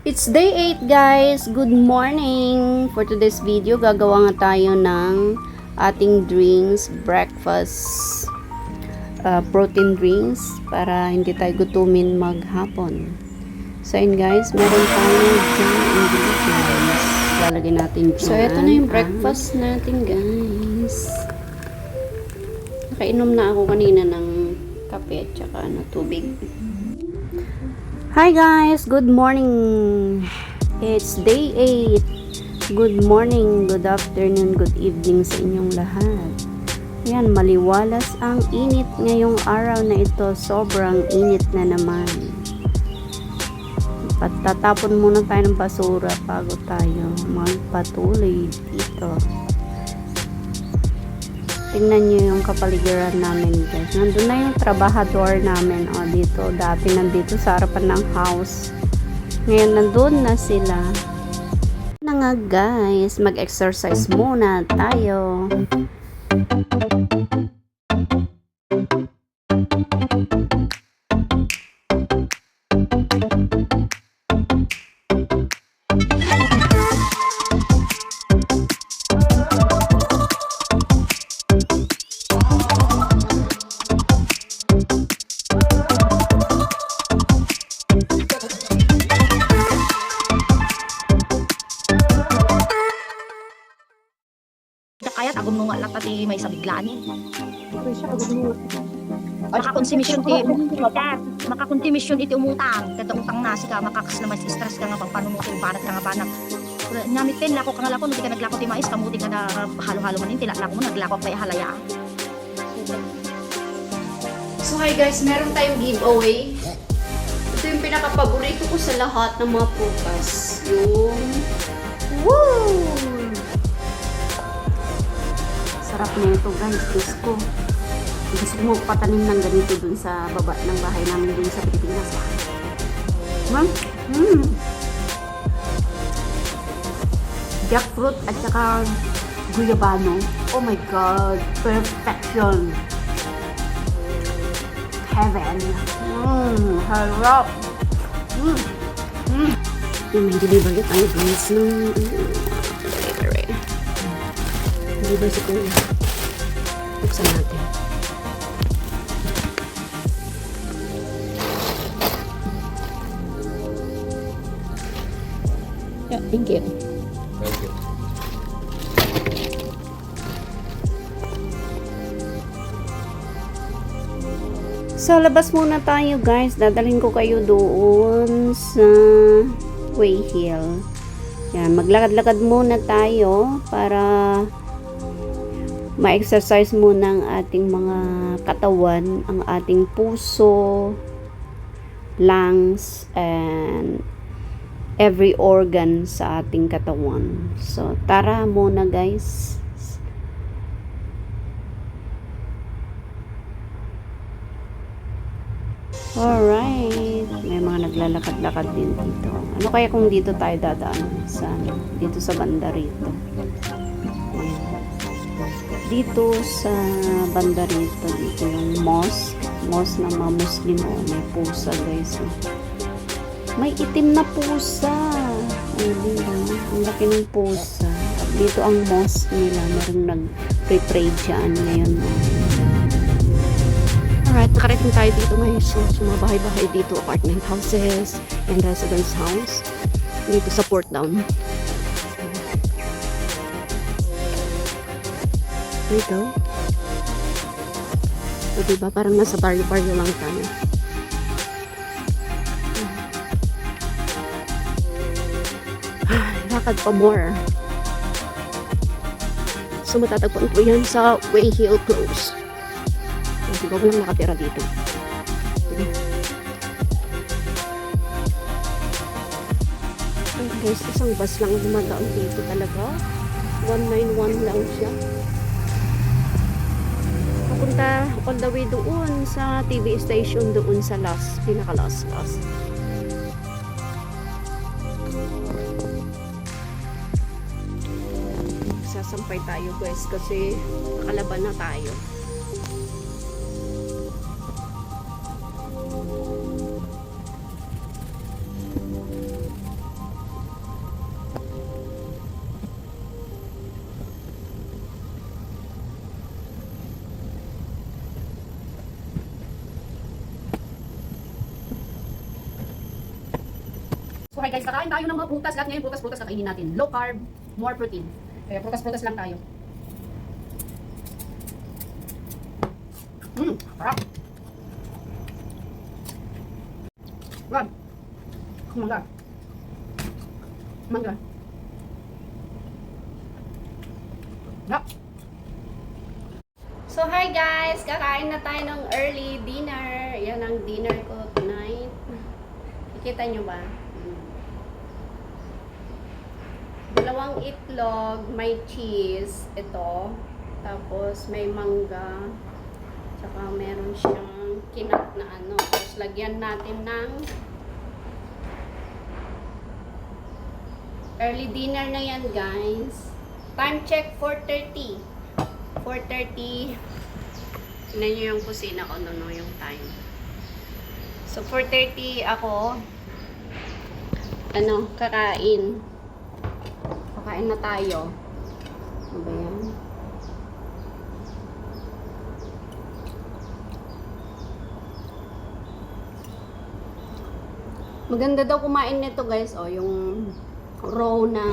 It's day 8 guys. Good morning. For today's video, gagawa nga tayo ng ating drinks, breakfast, protein drinks para hindi tayo gutumin maghapon. So yun guys, meron tayong ingredients. Lalagay natin dyan. So ito na yung breakfast natin guys. Nakainom na ako kanina ng kape at saka tubig. Hi guys, good morning. It's day 8. Good morning, good afternoon, good evening sa inyong lahat. Ayan, maliwalas ang init ngayong araw na ito. Sobrang init na naman. Tatapon muna tayo ng basura bago tayo magpatuloy dito. Tingnan nyo yung kapaligiran namin guys. Nandun na yung trabahador namin. O, dito. Dati nandito sa harapan ng house. Ngayon nandun na sila. Na nga guys. Mag-exercise muna tayo. Kaya agom mo nga lang pati may sabiglaan eh. Makakonsumisyon iti umutang. Kada utang na sika makakas naman stress ka nga pang panumuto banat ka nga banak. Namitin lako ka nga lako hindi ka naglako ti mais kamuti ka na halo-halo man tila lako mo naglako pa halaya. So hi guys, meron tayong giveaway. Ito yung pinaka-paborito ko sa lahat ng mga prutas. Yung woo! Sarap na ito guys, Diyos ko. Gusto ko magpatanim ng ganito dun sa baba ng bahay namin dun sa Pilipinas. Jackfruit at saka guyabano. Oh my God, perfection. Heaven. Harap. Yung may delivery tayo guys ng delivery. Delivery si Kuya. Buksan natin. Yeah, thank you. Thank you. So, labas muna tayo guys. Dadalhin ko kayo doon sa Way Hill. Yan, maglakad-lakad muna tayo para ma-exercise muna ang ating mga katawan, ang ating puso, lungs, and every organ sa ating katawan. So, tara muna guys. Alright. May mga naglalakad-lakad din dito. Ano kaya kung dito tayo dadaan? Dito sa banda rito. Ayan. Dito sa banda rito. Dito yung mosque. Mosque ng mga Muslim. Oh, may pusa guys. May itim na pusa. Ayun, ang laki ng pusa. At dito ang mosque nila. Merong nag-pray dyan ngayon. Alright, nakarating tayo dito ngayon. So, sumabahay-bahay dito, apartment houses and residence house. Dito sa Portdown. Dito. So, diba? Parang nasa baryo-baryo lang tayo. Lakad pa more. So, matatagpuan ko yan sa Way Hill Close. Diba walang nakatira dito. Ay guys, isang bus lang dumadaan dito talaga. 191 lang siya. Papunta all the way doon sa TV station doon sa pinaka-last. Sasampay tayo guys kasi nakalaban na tayo. So hi guys, kakain tayo ng mga prutas. Lahat ngayon prutas-prutas kakainin natin. Low carb, more protein. Kaya prutas-prutas lang tayo. Sarap. Rod. Mangga. Mangga. Sarap. So hi guys, kakain na tayo ng early dinner. Yan ang dinner ko tonight. Kikita nyo ba? Dalawang itlog, may cheese, ito. Tapos may mangga. Tsaka meron siyang kinat na ano. Tapos lagyan natin ng early dinner na yan guys. Time check 4:30. 4:30. Tignan nyo yung kusina ko no, yung time. So 4:30 ako kakain. Kakain na tayo. Ano ba yan? Maganda daw kumain nito guys. O, yung raw na